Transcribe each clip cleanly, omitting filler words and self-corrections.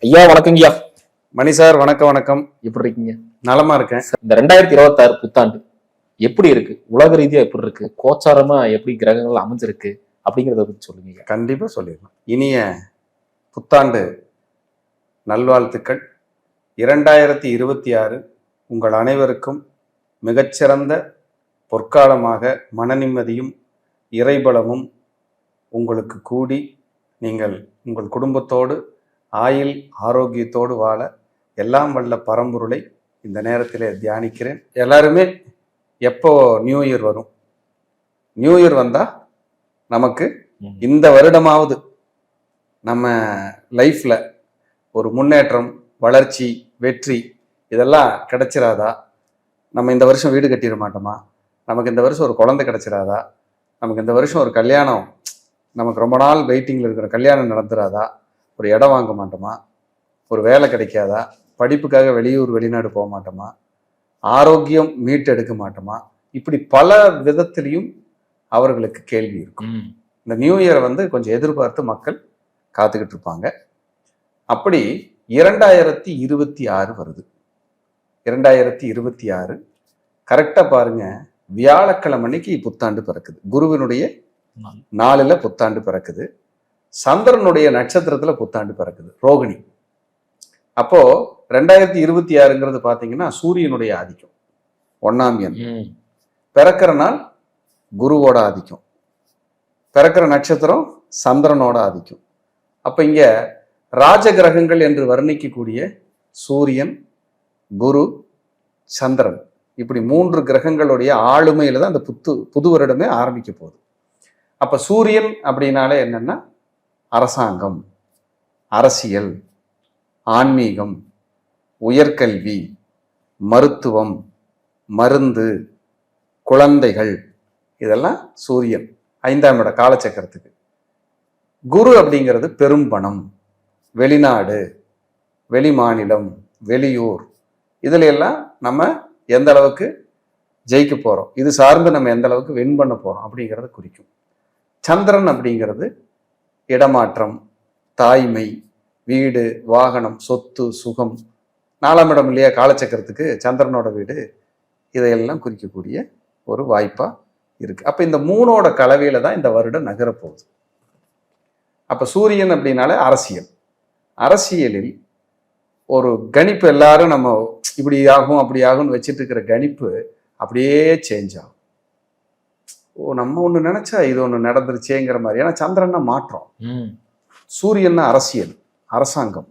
ஐயா வணக்கங்கய்யா. மணி சார் வணக்கம். வணக்கம். எப்படி இருக்கீங்க? நலமா இருக்கேன். இந்த 2026 புத்தாண்டு எப்படி இருக்கு? உலக ரீதியா எப்படி இருக்கு? கோச்சாரமா எப்படி கிரகங்கள் அமைஞ்சிருக்கு அப்படிங்கிறத பத்தி சொல்லுங்க. கண்டிப்பா சொல்லிடலாம். இனிய புத்தாண்டு நல்வாழ்த்துக்கள். 2026 உங்கள் அனைவருக்கும் மிகச்சிறந்த பொற்காலமாக மன நிம்மதியும் இறைபலமும் உங்களுக்கு கூடி நீங்கள் உங்கள் குடும்பத்தோடு ஆயுள் ஆரோக்கியத்தோடு வாழ எல்லாம் வல்ல பரம்பொருளை இந்த நேரத்திலே தியானிக்கிறேன். எல்லாருமே எப்போ நியூ இயர் வரும், நியூ இயர் வந்தா நமக்கு இந்த வருடமாவது நம்ம லைஃப்ல ஒரு முன்னேற்றம், வளர்ச்சி, வெற்றி இதெல்லாம் கிடைச்சிடாதா? நம்ம இந்த வருஷம் வீடு கட்டிட மாட்டோமா? நமக்கு இந்த வருஷம் ஒரு குழந்தை கிடைச்சிடாதா? நமக்கு இந்த வருஷம் ஒரு கல்யாணம், நமக்கு ரொம்ப நாள் வெயிட்டிங்கில் இருக்கிற கல்யாணம் நடந்துடாதா? ஒரு இடம் வாங்க மாட்டோமா? ஒரு வேலை கிடைக்காதா? படிப்புக்காக வெளியூர் வெளிநாடு போக மாட்டோமா? ஆரோக்கியம் மீட்டெடுக்க மாட்டோமா? இப்படி பல விதத்திலையும் அவர்களுக்கு கேள்வி இருக்கும். இந்த நியூ இயரை கொஞ்சம் எதிர்பார்த்து மக்கள் காத்துக்கிட்டு இருப்பாங்க. அப்படி 2026 வருது. 2026 கரெக்டா பாருங்க, வியாழக்கிழமை அன்னைக்கு புத்தாண்டு பிறக்குது. குருவினுடைய நாளில் புத்தாண்டு பிறக்குது. சந்திரனுடைய நட்சத்திரத்துல புத்தாண்டு பிறக்குது, ரோகிணி. அப்போ 2026ங்கிறது பாத்தீங்கன்னா சூரியனுடைய ஆதிக்கம், 1ஆம் எண். பிறக்கிற நாள் குருவோட ஆதிக்கம், பிறக்கிற நட்சத்திரம் சந்திரனோட ஆதிக்கம். அப்ப இங்க ராஜ கிரகங்கள் என்று வர்ணிக்கக்கூடிய சூரியன், குரு, சந்திரன், இப்படி 3 கிரகங்களுடைய ஆளுமையில தான் அந்த புது வருடமே ஆரம்பிக்க போகுது. அப்ப சூரியன் அப்படின்னாலே என்னன்னா அரசாங்கம், அரசியல், ஆன்மீகம், உயர்கல்வி, மருத்துவம், மருந்து, குழந்தைகள், இதெல்லாம் சூரியன் 5ஆம் இட காலச்சக்கரத்துக்கு. குரு அப்படிங்கிறது பெரும் பணம், வெளிநாடு, வெளி மாநிலம், வெளியூர், இதுல எல்லாம் நம்ம எந்த அளவுக்கு ஜெயிக்க போறோம், இது சார்ந்து நம்ம எந்த அளவுக்கு வின் பண்ண போறோம் அப்படிங்கிறத குறிக்கும். சந்திரன் அப்படிங்கிறது இடமாற்றம், தாய்மை, வீடு, வாகனம், சொத்து, சுகம். 4ஆம் இடம் இல்லையா காலச்சக்கரத்துக்கு, சந்திரனோட வீடு. இதையெல்லாம் குறிக்கக்கூடிய ஒரு வாய்ப்பா இருக்கு. அப்ப இந்த 3ஓட கலவையில தான் இந்த வருடம் நகரப்போகுது. அப்ப சூரியன் அப்படின்னாலே அரசியல். அரசியலில் ஒரு கணிப்பு, எல்லாரும் நம்ம இப்படி ஆகும் அப்படி ஆகும்னு வச்சுட்டு இருக்கிற கணிப்பு அப்படியே சேஞ்ச் ஆகும். நம்ம ஒண்ணு நினைச்சா இது ஒண்ணு நடந்துருச்சேங்கிற மாதிரி. ஏன்னா சந்திரன்னா மாற்றம், சூரியன்னா அரசியல், அரசாங்கம்,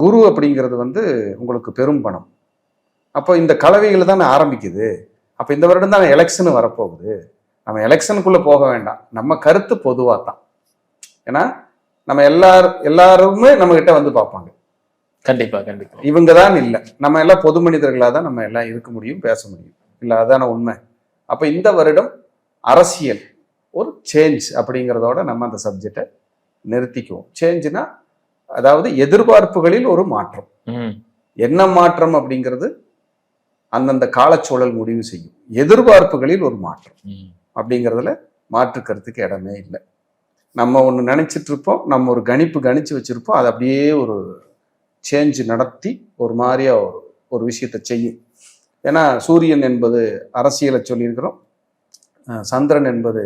குரு அப்படிங்கிறது உங்களுக்கு பெரும் பணம். அப்போ இந்த கலவைகளை தானே ஆரம்பிக்குது. அப்ப இந்த வருடம் தான் எலெக்ஷன் வரப்போகுது. நம்ம எலெக்ஷனுக்குள்ள போக வேண்டாம், நம்ம கருத்து பொதுவா தான். ஏன்னா நம்ம எல்லாருமே நம்ம கிட்ட பார்ப்பாங்க. கண்டிப்பா கண்டிப்பா. இவங்க தான் இல்லை, நம்ம எல்லாம் பொது மனிதர்களாக தான் நம்ம எல்லாம் இருக்க முடியும், பேச முடியும். இல்லை, அதான உண்மை. அப்ப இந்த வருடம் அரசியல் ஒரு சேஞ்ச் அப்படிங்கிறதோட நம்ம அந்த சப்ஜெக்டை நிறுத்திக்குவோம். சேஞ்சுனா அதாவது எதிர்பார்ப்புகளில் ஒரு மாற்றம். என்ன மாற்றம் அப்படிங்கிறது அந்தந்த காலச்சூழல் முடிவு செய்யும். எதிர்பார்ப்புகளில் ஒரு மாற்றம் அப்படிங்கிறதுல மாற்றுக்கிறதுக்கு இடமே இல்லை. நம்ம ஒன்று நினைச்சிட்டு இருப்போம், நம்ம ஒரு கணிச்சு வச்சிருப்போம், அது அப்படியே ஒரு சேஞ்ச் நடத்தி ஒரு மாதிரியா ஒரு விஷயத்தை செய்யும். ஏன்னா சூரியன் என்பது அரசியலை சொல்லியிருக்கிறோம், சந்திரன் என்பது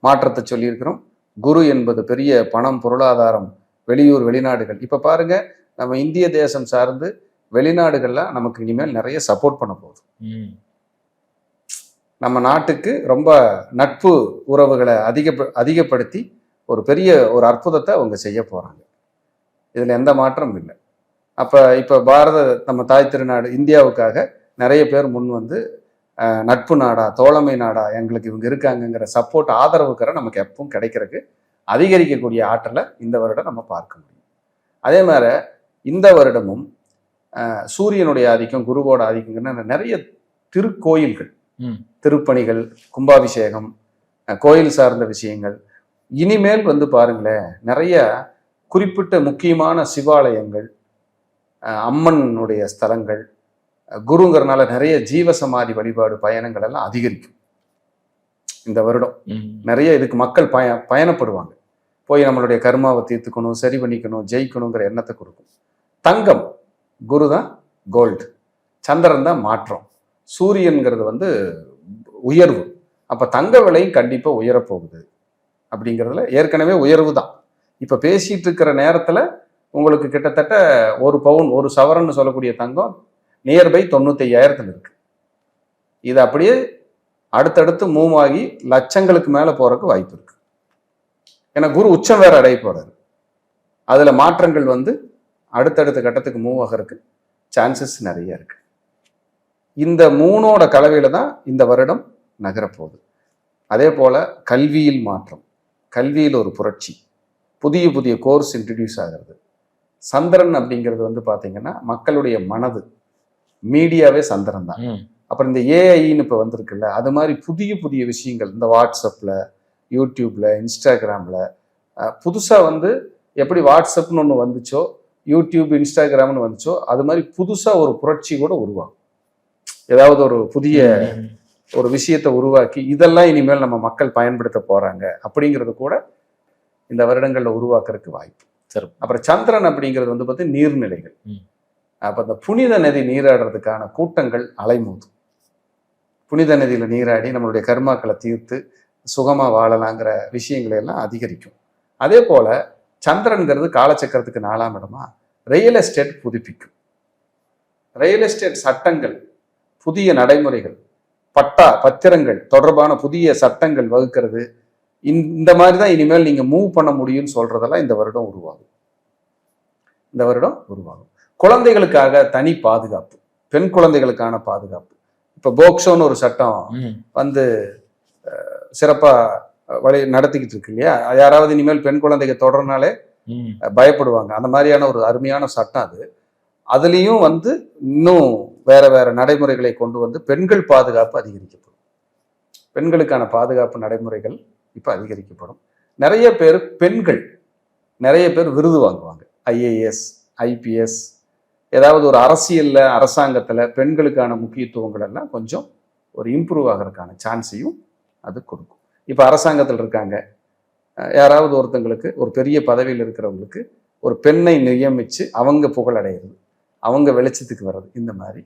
மாற்றத்தை சொல்லியிருக்கிறோம், குரு என்பது பெரிய பணம், பொருளாதாரம், வெளியூர், வெளிநாடுகள். இப்ப பாருங்க, நம்ம இந்திய தேசம் சார்ந்து வெளிநாடுகள்ல நமக்கு இனிமேல் நிறைய சப்போர்ட் பண்ண போகுது. நம்ம நாட்டுக்கு ரொம்ப நட்பு உறவுகளை அதிகப்படுத்தி ஒரு பெரிய ஒரு அற்புதத்தை அவங்க செய்ய போறாங்க. இதுல எந்த மாற்றமும் இல்லை. இப்ப நம்ம தாய் திருநாடு இந்தியாவுக்காக நிறைய பேர் முன் நட்பு நாடா, தோழமை நாடா, எங்களுக்கு இவங்க இருக்காங்கங்கிற சப்போர்ட், ஆதரவுக்கிற நமக்கு எப்பவும் கிடைக்கிறதுக்கு அதிகரிக்கக்கூடிய ஆற்றலை இந்த வருடம் நம்ம பார்க்க முடியும். அதே மாதிரி இந்த வருடமும் சூரியனுடைய ஆதிக்கம், குருவோட ஆதிக்கம்னா நிறைய திருக்கோயில்கள், திருப்பணிகள், கும்பாபிஷேகம், கோயில் சார்ந்த விஷயங்கள். இனிமேல் பாருங்களேன், நிறைய குறிப்பிட்ட முக்கியமான சிவாலயங்கள், அம்மனுடைய ஸ்தலங்கள், குருங்கிறனால நிறைய ஜீவசமாதி வழிபாடு பயணங்கள் எல்லாம் அதிகரிக்கும் இந்த வருடம். நிறைய இதுக்கு மக்கள் பயணப்படுவாங்க. போய் நம்மளுடைய கர்மாவை தீர்த்துக்கணும், சரி பண்ணிக்கணும், ஜெயிக்கணுங்கிற எண்ணத்தை கொடுக்கும். தங்கம், குரு தான் கோல்டு, சந்திரன் தான் மாற்றம், சூரியன்கிறது வந்து உயர்வு. அப்போ தங்க விலையும் கண்டிப்பாக உயரப்போகுது. அப்படிங்கிறதுல ஏற்கனவே உயர்வு தான். இப்போ பேசிட்டு இருக்கிற நேரத்தில் உங்களுக்கு கிட்டத்தட்ட 1 பவுன் 1 சவரன்னு சொல்லக்கூடிய தங்கம் நியர்பை 95,000 இருக்கு. இது அப்படியே அடுத்தடுத்து மூவ் ஆகி லட்சங்களுக்கு மேலே போறதுக்கு வாய்ப்பு இருக்கு. ஏன்னா குரு உச்சம் வேற அடைய போறாரு. அதுல மாற்றங்கள் வந்து அடுத்தடுத்த கட்டத்துக்கு மூவ் ஆகிறதுக்கு சான்சஸ் நிறைய இருக்கு. இந்த 3ஓட கலவையில தான் இந்த வருடம் நகரப்போகுது. அதே போல கல்வியில் மாற்றம், கல்வியில் ஒரு புரட்சி, புதிய புதிய கோர்ஸ் இன்ட்ரடியூஸ் ஆகிறது. சந்திரன் அப்படிங்கிறது வந்து பாத்தீங்கன்னா மக்களுடைய மனது, மீடியாவே சந்திரன் தான். அப்புறம் இந்த ஏஐன்னு இப்போ வந்திருக்குல்ல, அது மாதிரி புதிய புதிய விஷயங்கள் இந்த வாட்ஸ்அப்ல, யூடியூப்ல, இன்ஸ்டாகிராம்ல புதுசாக வந்து எப்படி வாட்ஸ்அப்னு ஒன்று வந்துச்சோ, யூடியூப் இன்ஸ்டாகிராம்னு வந்துச்சோ, அது மாதிரி புதுசாக ஒரு புரட்சி கூட உருவாகும். ஏதாவது ஒரு புதிய ஒரு விஷயத்தை உருவாக்கி இதெல்லாம் இனிமேல் நம்ம மக்கள் பயன்படுத்த போறாங்க அப்படிங்கிறது கூட இந்த வருடங்களில் உருவாக்குறதுக்கு வாய்ப்பு. சரி. அப்புறம் சந்திரன் அப்படிங்கிறது வந்து பார்த்தீங்கன்னா நீர்நிலைகள். அப்போ அந்த புனித நதி நீராடுறதுக்கான கூட்டங்கள் அலைமோதும். புனித நதியில நீராடி நம்மளுடைய கர்மாக்களை தீர்த்து சுகமா வாழலாங்கிற விஷயங்களை எல்லாம் அதிகரிக்கும். அதே போல சந்திரன்கிறது காலச்சக்கரத்துக்கு 4ஆம் இடமா ரியல் எஸ்டேட் புதுப்பிக்கும். ரியல் எஸ்டேட் சட்டங்கள், புதிய நடைமுறைகள், பட்டா பத்திரங்கள் தொடர்பான புதிய சட்டங்கள் வகுக்கிறது, இந்த மாதிரி தான் இனிமேல் நீங்க மூவ் பண்ண முடியும்னு சொல்றதெல்லாம் இந்த வருடம் உருவாகும். இந்த வருடம் உருவாகும். குழந்தைகளுக்காக தனி பாதுகாப்பு, பெண் குழந்தைகளுக்கான பாதுகாப்பு. இப்ப போக்சோன்னு ஒரு சட்டம் வந்து சிறப்பா வழி நடத்திக்கிட்டு இருக்கு இல்லையா? யாராவது இனிமேல் பெண் குழந்தைங்க தொடர்னாலே பயப்படுவாங்க. அந்த மாதிரியான ஒரு அருமையான சட்டம் அது. அதுலேயும் வந்து இன்னும் வேற வேற நடைமுறைகளை கொண்டு வந்து பெண்கள் பாதுகாப்பு அதிகரிக்கப்படும். பெண்களுக்கான பாதுகாப்பு நடைமுறைகள் இப்ப அதிகரிக்கப்படும். நிறைய பேர் பெண்கள் நிறைய பேர் விருது வாங்குவாங்க. ஐஏஎஸ், ஐபிஎஸ், ஏதாவது ஒரு அரசியல்ல அரசாங்கத்துல பெண்களுக்கான முக்கியத்துவங்கள் எல்லாம் கொஞ்சம் ஒரு இம்ப்ரூவ் ஆகிறதுக்கான சான்ஸையும் அது கொடுக்கும். இப்ப அரசாங்கத்தில் இருக்காங்க, யாராவது ஒருத்தங்களுக்கு ஒரு பெரிய பதவியில் இருக்கிறவங்களுக்கு ஒரு பெண்ணை நியமிச்சு அவங்க புகழடைகிறது, அவங்க வெளிச்சத்துக்கு வர்றது, இந்த மாதிரி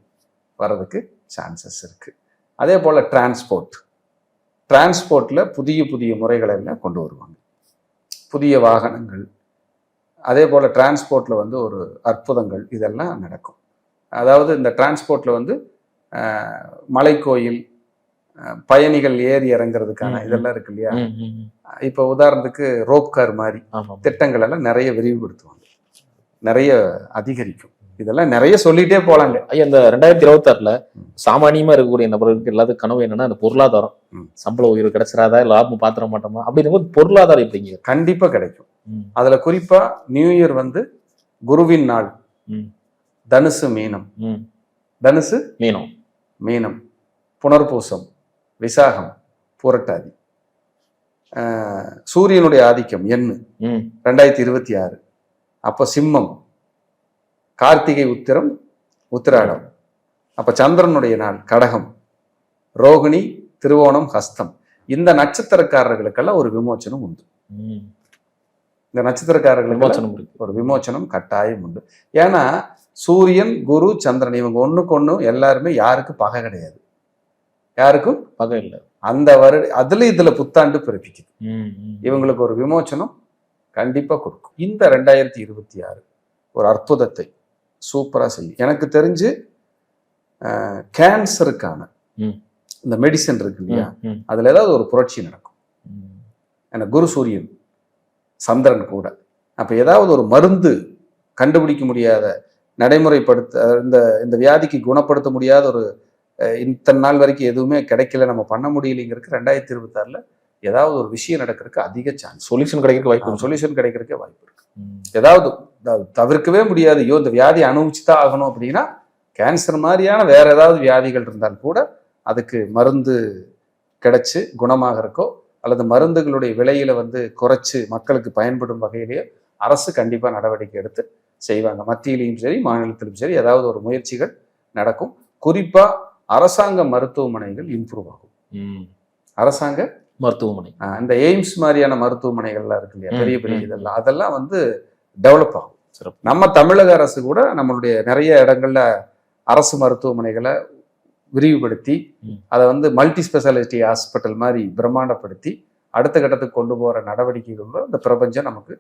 வர்றதுக்கு சான்சஸ் இருக்கு. அதே போல டிரான்ஸ்போர்ட்ல புதிய புதிய முறைகளை எல்லாம் கொண்டு வருவாங்க, புதிய வாகனங்கள். அதே போல் டிரான்ஸ்போர்ட்டில் வந்து ஒரு அற்புதங்கள் இதெல்லாம் நடக்கும். அதாவது இந்த டிரான்ஸ்போர்ட்டில் வந்து மலைக்கோயில், பயணிகள் ஏறி இறங்குறதுக்கான இதெல்லாம் இருக்கு இல்லையா? இப்போ உதாரணத்துக்கு ரோப் கார் மாதிரி திட்டங்கள் எல்லாம் நிறைய விரிவுபடுத்துவாங்க, நிறைய அதிகரிக்கும். இதெல்லாம் நிறைய சொல்லிட்டே போலாங்க. ஐயா, இந்த 2026ல சாமானியமா இருக்கக்கூடிய நபர்களுக்கு எல்லாத்துக்கும் கனவு என்னன்னா அந்த பொருளாதாரம், சம்பள உயர்வு கிடைச்சிடாதா, லாபம் பாத்திர மாட்டோமா அப்படின்னும் போது பொருளாதாரம் எப்படிங்க? கண்டிப்பா கிடைக்கும். அதுல குறிப்பா நியூ இயர் வந்து குருவின் நாள். தனுசு மீனம், தனுசு மீனம், மீனம், புனர்பூசம், விசாகம், புரட்டாதி. சூரியனுடைய ஆதிக்கம் எண்ணு 2026. அப்ப சிம்மம், கார்த்திகை, உத்திரம், உத்திராடம். அப்ப சந்திரனுடைய நாள் கடகம், ரோகிணி, திருவோணம், ஹஸ்தம். இந்த நட்சத்திரக்காரர்களுக்கெல்லாம் ஒரு விமோச்சனம் உண்டு. இந்த நட்சத்திரக்காரர்களுக்கு ஒரு விமோச்சனம் கட்டாயம் உண்டு. ஏன்னா சூரியன், குரு, சந்திரன் இவங்க ஒண்ணுக்கு ஒண்ணு எல்லாருமே யாருக்கும் பகை கிடையாது, யாருக்கும் பகை இல்லை. அந்த அதுல இதுல புத்தாண்டு பிறப்பிக்குது. இவங்களுக்கு ஒரு விமோச்சனம் கண்டிப்பா கொடுக்கும். இந்த 2026 ஒரு அற்புதத்தை சூப்பரா செய்யும். எனக்கு தெரிஞ்சு கேன்சருக்கான இந்த மெடிசன் இருக்கு இல்லையா, அதுல ஏதாவது ஒரு புரட்சி நடக்கும். ஏன்னா குரு சூரியன் சந்திரன் கூட. அப்ப ஏதாவது ஒரு மருந்து கண்டுபிடிக்க முடியாத, நடைமுறைப்படுத்த இந்த வியாதிக்கு குணப்படுத்த முடியாத ஒரு இத்தனை நாள் வரைக்கும் எதுவுமே கிடைக்கல, நம்ம பண்ண முடியலைங்கிறதுக்கு 2026ல ஏதாவது ஒரு விஷயம் நடக்கிறதுக்கு அதிக சான்ஸ், சொல்யூஷன் கிடைக்கிறதுக்கு வாய்ப்பு இருக்கு. ஏதாவது தவிர்க்கவே முடியாது, ஐயோ இந்த வியாதி அனுபவிச்சுதான் ஆகணும் அப்படின்னா கேன்சர் மாதிரியான வேற ஏதாவது வியாதிகள் இருந்தால் கூட அதுக்கு மருந்து கிடைச்சு குணமாகறக்கோ அல்லது மருந்துகளுடைய விலையில வந்து குறைச்சு மக்களுக்கு பயன்படும் வகையிலேயே அரசு கண்டிப்பா நடவடிக்கை எடுத்து செய்வாங்க. மத்தியிலையும் சரி மாநிலத்திலும் சரி ஏதாவது ஒரு முயற்சிகள் நடக்கும். குறிப்பா அரசாங்க மருத்துவமனைகள் இம்ப்ரூவ் ஆகும். அரசாங்க மருத்துவமனை. இந்த எய்ம்ஸ் மாதிரியான மருத்துவமனைகள்லாம் இருக்கு இல்லையா, பெரிய பெரிய இதெல்லாம், அதெல்லாம் வந்து டெவலப் ஆகும். சிறப்பு. நம்ம தமிழக அரசு கூட நம்மளுடைய நிறைய இடங்கள்ல அரசு மருத்துவமனைகளை விரிவுபடுத்தி அதை வந்து மல்டி ஸ்பெஷாலிட்டி ஹாஸ்பிட்டல் மாதிரி பிரம்மாண்டப்படுத்தி அடுத்த கட்டத்துக்கு கொண்டு போற நடவடிக்கைகள் இந்த பிரபஞ்சம் நமக்கு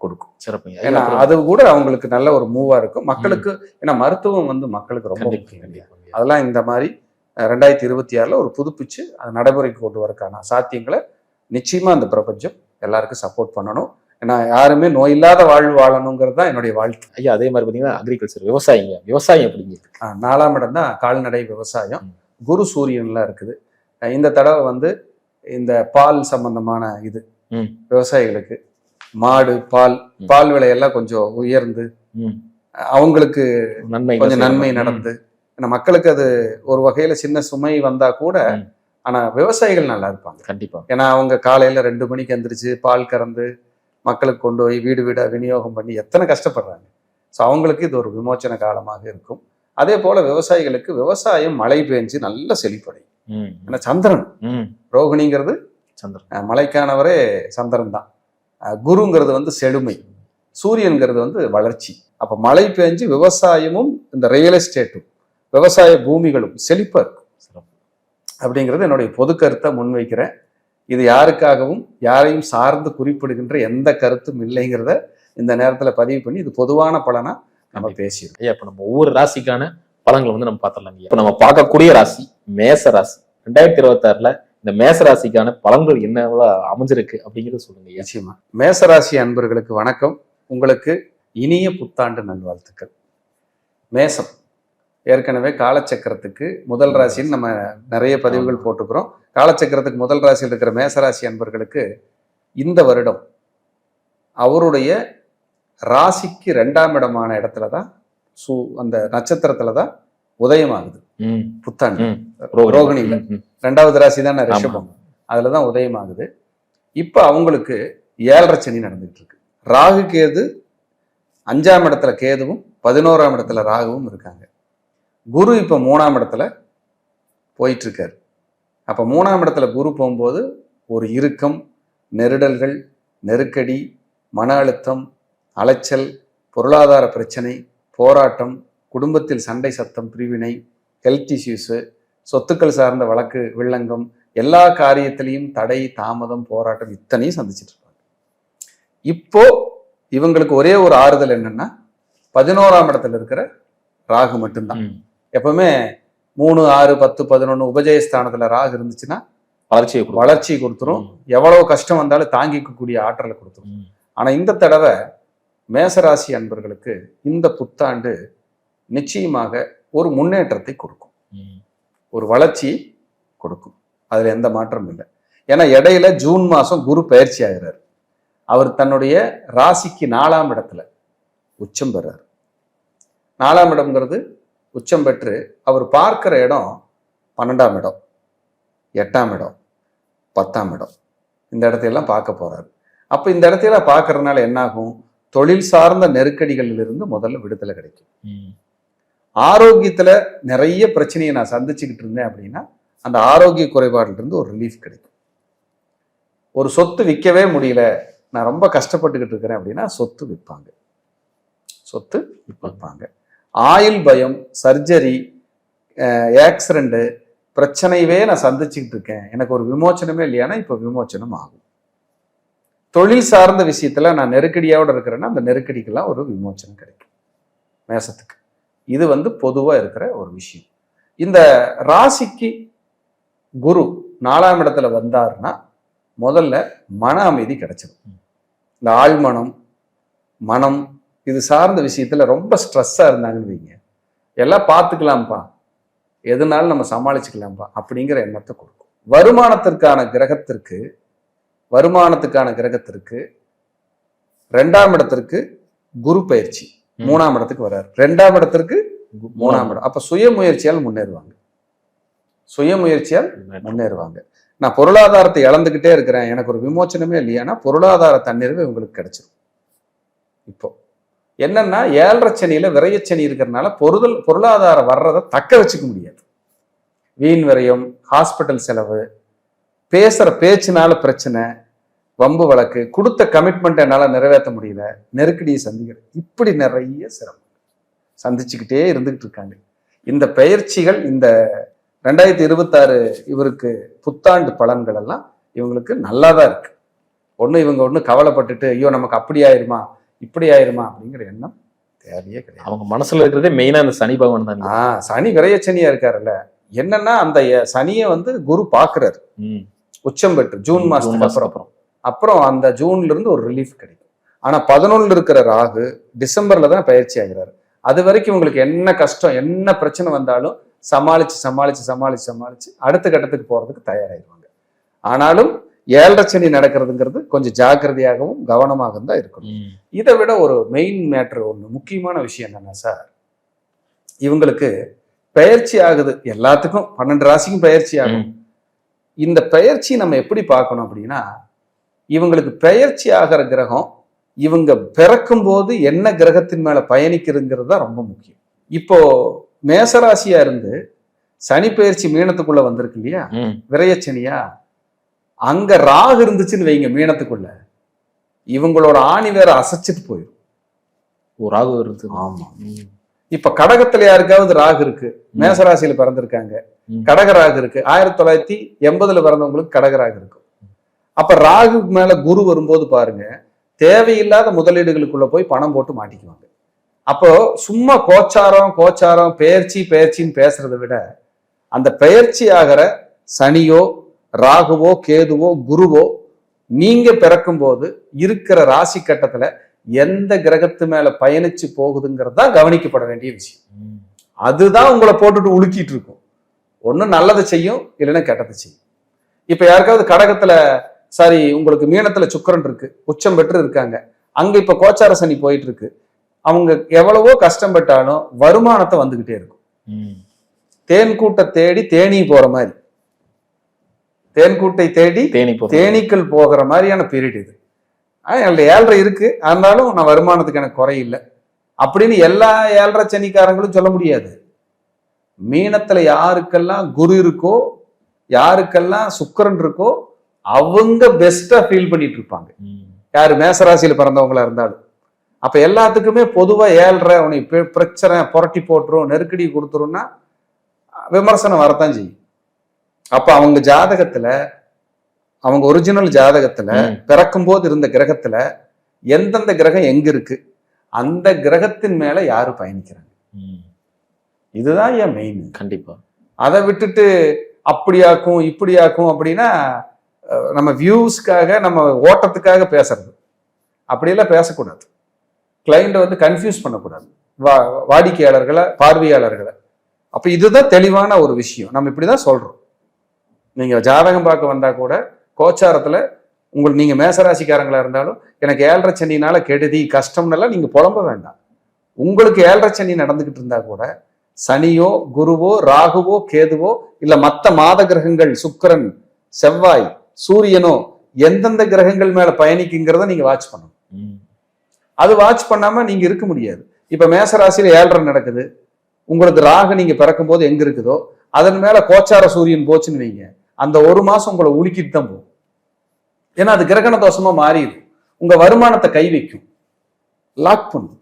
கொடுக்கும். சிறப்பு. ஏன்னா அது கூட அவங்களுக்கு நல்ல ஒரு மூவா இருக்கும் மக்களுக்கு. ஏன்னா மருத்துவம் வந்து மக்களுக்கு ரொம்ப முக்கியம் இல்லையா. அதெல்லாம் இந்த மாதிரி 2026 ஒரு புதுப்பிச்சு அதை நடைமுறைக்கு கொண்டு வரக்கான சாத்தியங்களை நிச்சயமா அந்த பிரபஞ்சம் எல்லாருக்கும் சப்போர்ட் பண்ணணும். ஏன்னா யாருமே நோய் இல்லாத வாழ்வு வாழணுங்கிறது தான் என்னுடைய வாழ்த்து. ஐயா, அதே மாதிரி பாத்தீங்கன்னா அக்ரிகல்ச்சர், விவசாயம் எப்படிங்க? 4ஆம் இடம் தான் கால்நடை விவசாயம். குரு சூரியன்லாம் இருக்குது. இந்த தடவை வந்து இந்த பால் சம்பந்தமான இது விவசாயிகளுக்கு மாடு பால் விலையெல்லாம் கொஞ்சம் உயர்ந்து அவங்களுக்கு கொஞ்சம் நன்மை நடந்து, ஏன்னா மக்களுக்கு அது ஒரு வகையில சின்ன சுமை வந்தா கூட ஆனா விவசாயிகள் நல்லா இருப்பாங்க கண்டிப்பா. ஏன்னா அவங்க காலையில 2 மணிக்கு எந்திரிச்சு பால் கறந்து மக்களுக்கு கொண்டு போய் வீடு வீடா விநியோகம் பண்ணி எத்தனை கஷ்டப்படுறாங்க. ஸோ அவங்களுக்கு இது ஒரு விமோச்சன காலமாக இருக்கும். அதே போல விவசாயிகளுக்கு விவசாயம் மழை பெஞ்சு நல்ல செழிப்படையும். ஏன்னா சந்திரன், ரோகிணிங்கிறது சந்திரன், மழைக்கானவரே சந்திரன் தான். குருங்கிறது வந்து செழுமை, சூரியன்கிறது வந்து வளர்ச்சி. அப்ப மழை பெஞ்சு விவசாயமும் இந்த ரியல் எஸ்டேட்டும் விவசாய பூமிகளும் செழிப்பா இருக்கும் அப்படிங்கிறது என்னுடைய பொது கருத்தை முன்வைக்கிறேன். இது யாருக்காகவும் யாரையும் சார்ந்து குறிப்பிடுகின்ற எந்த கருத்தும் இல்லைங்கிறத இந்த நேரத்துல பதிவு பண்ணி இது பொதுவான பலனா நம்ம பேசிடுறோம். ஐயா, இப்ப நம்ம ஒவ்வொரு ராசிக்கான பலன்களை வந்து நம்ம பார்த்துடலாம். இப்ப நம்ம பார்க்கக்கூடிய ராசி மேச ராசி. 2026 இந்த மேச ராசிக்கான பலன்கள் என்னவா அமைஞ்சிருக்கு அப்படிங்கிறது சொல்லுங்க. நிச்சயமா மேசராசி அன்பர்களுக்கு வணக்கம். உங்களுக்கு இனிய புத்தாண்டு நல்வாழ்த்துக்கள். மேசம் ஏற்கனவே காலச்சக்கரத்துக்கு முதல் ராசின்னு நம்ம நிறைய பதிவுகள் போட்டுக்கிறோம். காலச்சக்கரத்துக்கு முதல் ராசியில் இருக்கிற மேசராசி அன்பர்களுக்கு இந்த வருடம் அவருடைய ராசிக்கு 2ஆம் இடமான இடத்துலதான் அந்த நட்சத்திரத்துலதான் உதயமாகுது புத்தாண்டு. ரோகிணியில 2வது ராசி தான் ரிஷபம், அதுலதான் உதயமாகுது. இப்ப அவங்களுக்கு 7.5 சனி நடந்துட்டு இருக்கு. ராகு கேது 5ஆம் இடத்துல கேதுவும் 11ஆம் இடத்துல ராகுவும் இருக்காங்க. குரு இப்ப 3ஆம் இடத்துல போயிட்டு இருக்காரு. அப்ப 3ஆம் இடத்துல குரு போகும்போது ஒரு இறுக்கம், நெருடல்கள், நெருக்கடி, மன அழுத்தம், அலைச்சல், பொருளாதார பிரச்சனை, போராட்டம், குடும்பத்தில் சண்டை சத்தம், பிரிவினை, ஹெல்த் இஷ்யூஸு, சொத்துக்கள் சார்ந்த வழக்கு வில்லங்கம், எல்லா காரியத்திலையும் தடை, தாமதம், போராட்டம் இத்தனையும் சந்திச்சுட்டு இருப்பாங்க. இப்போ இவங்களுக்கு ஒரே ஒரு ஆறுதல் என்னன்னா 11ஆம் இடத்துல இருக்கிற ராகு மட்டும்தான். எப்பவுமே 3, 6, 10, 11 உபஜயஸ்தானத்துல ராகு இருந்துச்சுன்னா வளர்ச்சியை கொடுத்துரும். எவ்வளவு கஷ்டம் வந்தாலும் தாங்கிக்கக்கூடிய ஆற்றலை கொடுத்துரும். ஆனா இந்த தடவை மேசராசி அன்பர்களுக்கு இந்த புத்தாண்டு நிச்சயமாக ஒரு முன்னேற்றத்தை கொடுக்கும், ஒரு வளர்ச்சி கொடுக்கும். அதுல எந்த மாற்றமும் இல்லை. ஏன்னா இடையில ஜூன் மாசம் குரு பயிற்சி ஆகிறார். அவர் தன்னுடைய ராசிக்கு 4ஆம் இடத்துல உச்சம் பெறார். 4ஆம் இடம்ங்கிறது உச்சம் பெற்று அவர் பார்க்கிற இடம் 12ஆம் இடம், 8ஆம் இடம், 10ஆம் இடம். இந்த இடத்தையெல்லாம் பார்க்க போறாரு. அப்ப இந்த இடத்தையெல்லாம் பார்க்கறதுனால என்னாகும்? தொழில் சார்ந்த நெருக்கடிகளிலிருந்து முதல்ல விடுதலை கிடைக்கும். ஆரோக்கியத்துல நிறைய பிரச்சனையை நான் சந்திச்சுக்கிட்டு இருந்தேன் அப்படின்னா அந்த ஆரோக்கிய குறைபாடுல இருந்து ஒரு ரிலீஃப் கிடைக்கும். ஒரு சொத்து விற்கவே முடியல, நான் ரொம்ப கஷ்டப்பட்டுக்கிட்டு இருக்கிறேன் அப்படின்னா சொத்து விற்பாங்க. ஆயுள் பயம், சர்ஜரி, ஆக்சிடென்ட் பிரச்சனையவே நான் சந்திச்சுக்கிட்டு இருக்கேன், எனக்கு ஒரு விமோச்சனமே இல்லையானா இப்ப விமோச்சனம் ஆகும். தொழில் சார்ந்த விஷயத்துல நான் நெருக்கடியோட இருக்கிறேன்னா அந்த நெருக்கடிக்கெல்லாம் ஒரு விமோச்சனம் கிடைக்கும் மேசத்துக்கு. இது வந்து பொதுவா இருக்கிற ஒரு விஷயம். இந்த ராசிக்கு குரு 4ஆம் இடத்துல வந்தாருன்னா முதல்ல மன அமைதி கிடைச்சிடும். இந்த ஆழ்மனம், மனம் இது சார்ந்த விஷயத்துல ரொம்ப ஸ்ட்ரெஸ்ஸா இருந்தாங்கன்னு வைங்க, எல்லாம் பார்த்துக்கலாம்ப்பா, எதுனாலும் நம்ம சமாளிச்சுக்கலாம்ப்பா அப்படிங்கிற எண்ணத்தை கொடுக்கும். வருமானத்துக்கான கிரகத்திற்கு 2ஆம் இடத்திற்கு குரு பயிற்சி 3ஆம் இடத்துக்கு வர்றாரு. 2ஆம் இடத்திற்கு 3ஆம் இடம். அப்ப சுயமுயற்சியால் முன்னேறுவாங்க. நான் பொருளாதாரத்தை இழந்துகிட்டே இருக்கிறேன், எனக்கு ஒரு விமோச்சனமே இல்லையானா பொருளாதார தன்னிறைவு உங்களுக்கு கிடைச்சிடும். இப்போ என்னன்னா 7.5 சனியில விரயச்சனி இருக்கிறதுனால பொருளாதாரம் வர்றதை தக்க வச்சுக்க முடியாது. வீண் விரயம், ஹாஸ்பிட்டல் செலவு, பேசுற பேச்சுனால பிரச்சனை, வம்பு வழக்கு, கொடுத்த கமிட்மெண்ட் என்னால நிறைவேற்ற முடியல, நெருக்கடியை சந்திக்கிறேன், இப்படி நிறைய சிரமம் சந்திச்சுக்கிட்டே இருந்துகிட்டு இருக்காங்க. இந்த பயிற்சிகள் இந்த 2026 இவருக்கு புத்தாண்டு பலன்கள் எல்லாம் இவங்களுக்கு நல்லாதான் இருக்கு. இவங்க கவலைப்பட்டுட்டு ஐயோ நமக்கு அப்படி ஆயிருமா இப்படி ஆயிருமா அப்படிங்கிற எண்ணம் தேவையே கிடையாது. அவங்க மனசுல இருக்கிறதே மெயினா அந்த சனி பகவான் தான். சனி விரையச்சனியா இருக்காருல்ல, என்னன்னா அந்த சனியை குரு பாக்குறாரு உச்சம் பெற்று ஜூன் மாசத்துக்கு அப்புறம் அந்த ஜூன்ல இருந்து ஒரு ரிலீஃப் கிடைக்கும். ஆனா 11 இருக்கிற ராகு டிசம்பர்ல தான் பயிற்சி ஆகிறாரு. அது வரைக்கும் உங்களுக்கு என்ன கஷ்டம் என்ன பிரச்சனை வந்தாலும் சமாளிச்சு சமாளிச்சு சமாளிச்சு சமாளிச்சு அடுத்த கட்டத்துக்கு போறதுக்கு தயாராகிடுவாங்க. ஆனாலும் 7.5 சனி நடக்கிறதுங்கிறது கொஞ்சம் ஜாக்கிரதையாகவும் கவனமாக தான் இருக்கணும். இதை விட ஒரு மெயின் மேட்ரு முக்கியமான விஷயம் என்னன்னா சார், இவங்களுக்கு பயிற்சி ஆகுது, எல்லாத்துக்கும் 12 ராசிக்கும் பயிற்சி ஆகும். இந்த பயிற்சி நம்ம எப்படி பார்க்கணும் அப்படின்னா, இவங்களுக்கு பயிற்சி ஆகிற கிரகம் இவங்க பிறக்கும் போது என்ன கிரகத்தின் மேல பயணிக்கிறதுங்கிறது தான் ரொம்ப முக்கியம். இப்போ மேசராசியா இருந்து சனி பயிற்சி மீனத்துக்குள்ள வந்திருக்கு இல்லையா, விரையச்சனியா, அங்க ராகு இருந்துச்சுன்னு வைங்க மீனத்துக்குள்ள, இவங்களோட ஆணி வேற அசைச்சிட்டு போயிடும். ராகு இருக்கு. ஆமா, இப்ப கடகத்துல யாருக்காவது ராகு இருக்கு, மேசராசியில பிறந்திருக்காங்க, கடக ராகு இருக்கு, 1980 பிறந்தவங்களுக்கு கடக ராகு இருக்கும். அப்ப ராகு மேல குரு வரும்போது பாருங்க, தேவையில்லாத முதலீடுகளுக்குள்ள போய் பணம் போட்டு மாட்டிக்குவாங்க. அப்போ சும்மா கோச்சாரம் கோச்சாரம் பெயர்ச்சி பெயர்ச்சின்னு பேசுறதை விட, அந்த பெயர்ச்சி ஆகிற சனியோ ராகுவோ கேதுவோ குருவோ நீங்க பிறக்கும் போது இருக்கிற ராசி கட்டத்துல எந்த கிரகத்து மேல பயணிச்சு போகுதுங்கிறது தான் கவனிக்கப்பட வேண்டிய விஷயம். அதுதான் உங்களை போட்டுட்டு உலுக்கிட்டு இருக்கும். ஒன்னும் நல்லதை செய்யும், இல்லைன்னா கெட்டதை செய்யும். இப்ப யாருக்காவது கடகத்துல சாரி உங்களுக்கு மீனத்துல சுக்கிரன் இருக்கு, உச்சம் பெற்று இருக்காங்க, அங்க இப்ப கோச்சார சனி போயிட்டு இருக்கு, அவங்க எவ்வளவோ கஷ்டப்பட்டாலும் வருமானத்தை வந்துகிட்டே இருக்கும். தேன் கூட்டை தேடி தேனி போற மாதிரி, தேன் கூட்டை தேடி தேனீக்கள் போகிற மாதிரியான பீரியட் இது. 7.5 இருக்கு, ஆனாலும் நான் வருமானத்துக்கு எனக்கு குறையில்லை அப்படின்னு எல்லா 7.5 சனிக்காரங்களும் சொல்ல முடியாது. மீனத்துல யாருக்கெல்லாம் குரு இருக்கோ, யாருக்கெல்லாம் சுக்கிரன் இருக்கோ, அவங்க பெஸ்டா ஃபீல் பண்ணிட்டு இருப்பாங்க. யாரு மேசராசியில பிறந்தவங்களா இருந்தாலும். அப்ப எல்லாத்துக்குமே பொதுவா 7.5 உனக்கு பிரச்சனை புரட்டி போட்டுரும், நெருக்கடி கொடுத்துரும்னா விமர்சனம் வரத்தான் செய்யும். அப்ப அவங்க ஜாதகத்துல, அவங்க ஒரிஜினல் ஜாதகத்துல பிறக்கும் போது இருந்த கிரகத்துல எந்தெந்த கிரகம் எங்க இருக்கு, அந்த கிரகத்தின் மேல யாரு பயணிக்கிறாங்க, இதுதான் ஏன் மெயின். கண்டிப்பா அதை விட்டுட்டு அப்படியாக்கும் இப்படியாக்கும் அப்படின்னா நம்ம வியூஸ்க்காக நம்ம ஓட்டத்துக்காக பேசுறது, அப்படியெல்லாம் பேசக்கூடாது. கிளைண்ட கன்ஃபியூஸ் பண்ணக்கூடாது, வாடிக்கையாளர்களை பார்வையாளர்களை. அப்ப இதுதான் தெளிவான ஒரு விஷயம். நம்ம இப்படிதான் சொல்றோம். நீங்க ஜாதகம் பார்க்க வந்தா கூட கோச்சாரத்துல நீங்க மேசராசிக்காரங்களா இருந்தாலும் எனக்கு 7.5 சனினால கெடுதி கஷ்டம்னால நீங்க புலம்ப வேண்டாம். உங்களுக்கு 7.5 சனி நடந்துகிட்டு இருந்தா கூட சனியோ குருவோ ராகுவோ கேதுவோ இல்ல மத்த மாத கிரகங்கள் சுக்கிரன் செவ்வாய் சூரியனோ எந்தெந்த கிரகங்கள் மேல பயணிக்குங்கிறத நீங்க வாட்ச் பண்ணணும். அது வாட்ச் பண்ணாம நீங்க இருக்க முடியாது. இப்ப மேசராசியில 7.5 நடக்குது, உங்களுக்கு ராகு நீங்க பிறக்கும் போது எங்க இருக்குதோ அதன் மேல கோச்சார சூரியன் போச்சுன்னு வைங்க, அந்த 1 மாசம் உங்களை உலுக்கிட்டு தான் போகும். ஏன்னா அது கிரகண தோஷமா மாறிடும், உங்க வருமானத்தை கை வைக்கும், லாக் பண்ணும்.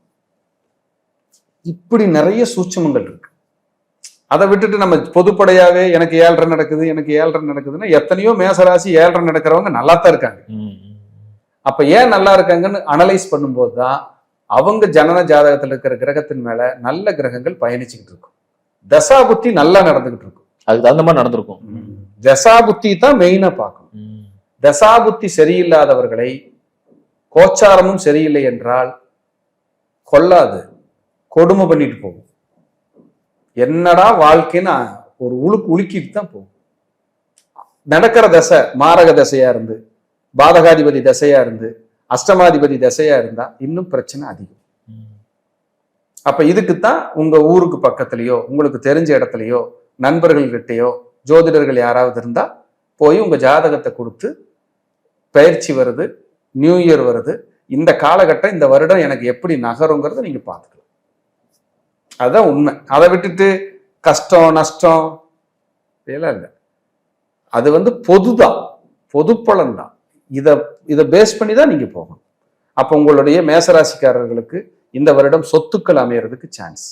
இப்படி நிறைய சூட்சமங்கள் இருக்கு. அதை விட்டுட்டு நம்ம பொதுப்படையாவே எனக்கு 7.5 நடக்குது எனக்கு 7.5 நடக்குதுன்னா எத்தனையோ மேசராசி 7.5 நடக்கிறவங்க நல்லா தான் இருக்காங்க. அப்ப ஏன் நல்லா இருக்காங்கன்னு அனலைஸ் பண்ணும்போது தான் அவங்க ஜனன ஜாதகத்துல இருக்கிற கிரகத்தின் மேல நல்ல கிரகங்கள் பயணிச்சுக்கிட்டு இருக்கும். தசாபுத்தி நல்லா நடந்துகிட்டு இருக்கும், அதுக்கு தகுந்த மாதிரி நடந்திருக்கும். தசாபுத்தி தான் மெயினா பார்க்கணும். தசாபுத்தி சரியில்லாதவர்களை கோச்சாரமும் சரியில்லை என்றால் கொல்லாது, கொடுமை பண்ணிட்டு போகும். என்னடா வாழ்க்கைன்னு ஒரு உலுக்கிட்டு தான் போகும். நடக்கிற தசை மாரக தசையா இருந்து, பாதகாதிபதி தசையா இருந்து, அஷ்டமாதிபதி தசையா இருந்தா இன்னும் பிரச்சனை அதிகம். அப்ப இதுக்குத்தான் உங்க ஊருக்கு பக்கத்துலயோ உங்களுக்கு தெரிஞ்ச இடத்துலயோ நண்பர்கள்கிட்டயோ ஜோதிடர்கள் யாராவது இருந்தா போய் உங்க ஜாதகத்தை கொடுத்து, பயிற்சி வருது, நியூ இயர் வருது, இந்த காலகட்டம் இந்த வருடம் எனக்கு எப்படி நகருங்கிறத நீங்க பார்த்துக்கலாம். அதுதான் உண்மை. அதை விட்டுட்டு கஷ்டம் நஷ்டம் இதெல்லாம் இல்லை. அது பொதுதான். பொதுப்பலன் தான். இதை பேஸ் பண்ணி தான் நீங்க போகணும். அப்போ உங்களுடைய மேசராசிக்காரர்களுக்கு இந்த வருடம் சொத்துக்கள் அமையறதுக்கு சான்ஸ்,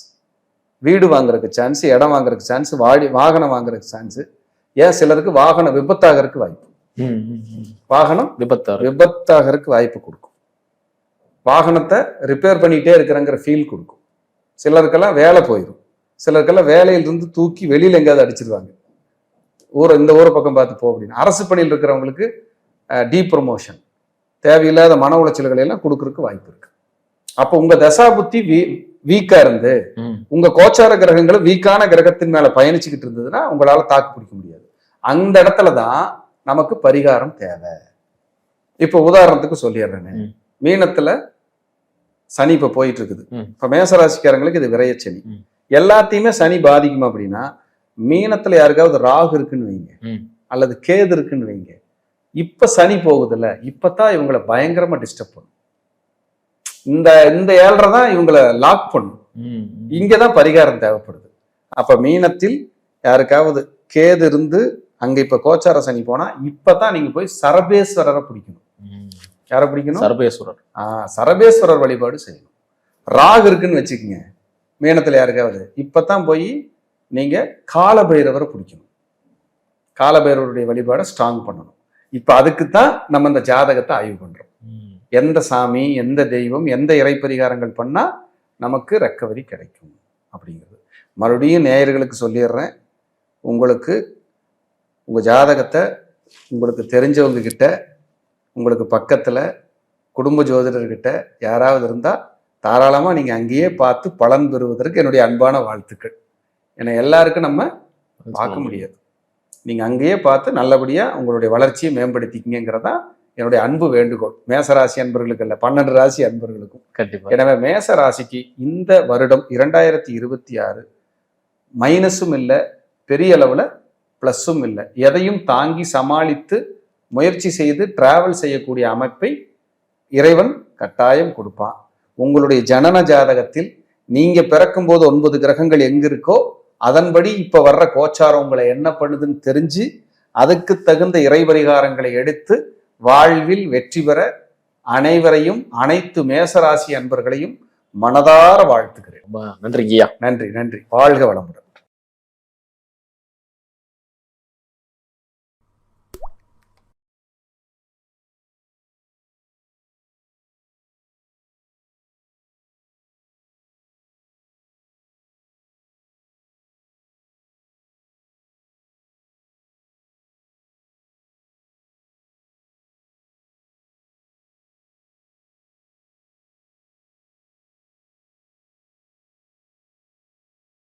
வீடு வாங்குறதுக்கு சான்ஸ், இடம் வாங்குறதுக்கு சான்ஸ், வாகனம் வாங்குறதுக்கு சான்ஸ். ஏன் சிலருக்கு வாகனம் விபத்தாகிறதுக்கு வாய்ப்பு, வாகனம் விபத்தாகிறதுக்கு வாய்ப்பு கொடுக்கும், வாகனத்தை ரிப்பேர் பண்ணிட்டே இருக்கிறங்கிற ஃபீல் கொடுக்கும். சிலருக்கெல்லாம் வேலை போயிடும், சிலருக்கெல்லாம் வேலையிலிருந்து தூக்கி வெளியில எங்கேயாவது அடிச்சிருவாங்க, இந்த ஊரை பக்கம் பார்த்து போ அப்படின்னு. அரசு பணியில் இருக்கிறவங்களுக்கு டீப்ரமோஷன், தேவையில்லாத மன உளைச்சல்களை எல்லாம் கொடுக்கறதுக்கு வாய்ப்பு இருக்கு. அப்போ உங்க தசா புத்தி வீக்கா இருந்து உங்க கோச்சார கிரகங்களும் வீக்கான கிரகத்தின் மேல பயணிச்சுக்கிட்டு இருந்ததுன்னா உங்களால தாக்கு பிடிக்க முடியாது. அந்த இடத்துலதான் நமக்கு பரிகாரம் தேவை. இப்ப உதாரணத்துக்கு சொல்லிடுறேன்னு, மீனத்துல சனி இப்ப போயிட்டு இருக்குது. இப்ப மேசராசிக்காரங்களுக்கு இது விரைய சனி. எல்லாத்தையுமே சனி பாதிக்குமா அப்படின்னா, மீனத்துல யாருக்காவது ராகு இருக்குன்னு வைங்க, அல்லது கேது இருக்குன்னு வைங்க, இப்ப சனி போகுதுல்ல, இப்பதான் இவங்களை பயங்கரமா டிஸ்டர்ப் பண்ணும். இந்த 7 தான் இவங்களை லாக் பண்ணும். இங்கதான் பரிகாரம் தேவைப்படுது. அப்ப மீனத்தில் யாருக்காவது கேது இருந்து அங்க இப்ப கோச்சார சனி போனா, இப்பதான் நீங்க போய் சரபேஸ்வரரை பிடிக்கணும். யாரை பிடிக்கணும்? சரபேஸ்வரர். சரபேஸ்வரர் வழிபாடு செய்யணும். ராகு இருக்குன்னு வச்சுக்கோங்க மீனத்துல யாருக்காவது, இப்பதான் போய் நீங்க காலபைரவரை பிடிக்கணும். காலபைரவருடைய வழிபாடை ஸ்ட்ராங் பண்ணணும். இப்ப அதுக்குத்தான் நம்ம இந்த ஜாதகத்தை ஆய்வு பண்றோம். எந்த சாமி, எந்த தெய்வம், எந்த இறை பரிகாரங்கள் பண்ணா நமக்கு ரெக்கவரி கிடைக்கும் அப்படிங்கிறது. மறுபடியும் நேயர்களுக்கு சொல்லிடுறேன், உங்களுக்கு உங்க ஜாதகத்தை உங்களுக்கு தெரிஞ்சவங்க கிட்ட, உங்களுக்கு பக்கத்துல குடும்ப ஜோதிடர்கிட்ட யாராவது இருந்தா தாராளமா நீங்க அங்கேயே பார்த்து பலன் பெறுவதற்கு என்னுடைய அன்பான வாழ்த்துக்கள். ஏன்னா எல்லாருக்கும் நம்ம பார்க்க முடியாது. நீங்க அங்கேயே பார்த்து நல்லபடியா உங்களுடைய வளர்ச்சியை மேம்படுத்திக்கிங்கிறதா என்னுடைய அன்பு வேண்டுகோள். மேசராசி அன்பர்களுக்கு இல்ல, 12 ராசி அன்பர்களுக்கும். எனவே மேச ராசிக்கு இந்த வருடம் 2026 மைனஸும் இல்லை, பெரிய அளவுல பிளஸும் இல்லை, எதையும் தாங்கி சமாளித்து முயற்சி செய்து டிராவல் செய்யக்கூடிய அமைப்பை இறைவன் கட்டாயம் கொடுப்பான். உங்களுடைய ஜனன ஜாதகத்தில் நீங்க பிறக்கும் போது 9 கிரகங்கள் எங்க இருக்கோ அதன்படி இப்ப வர்ற கோச்சாரம் உங்களை என்ன பண்ணுதுன்னு தெரிஞ்சு அதுக்கு தகுந்த இறை பரிகாரங்களை எடுத்து வாழ்வில் வெற்றி பெற அனைவரையும், அனைத்து மேசராசி அன்பர்களையும் மனதார வாழ்த்துகிறேன். நன்றி ஐயா. நன்றி. வாழ்க வளமுடன்.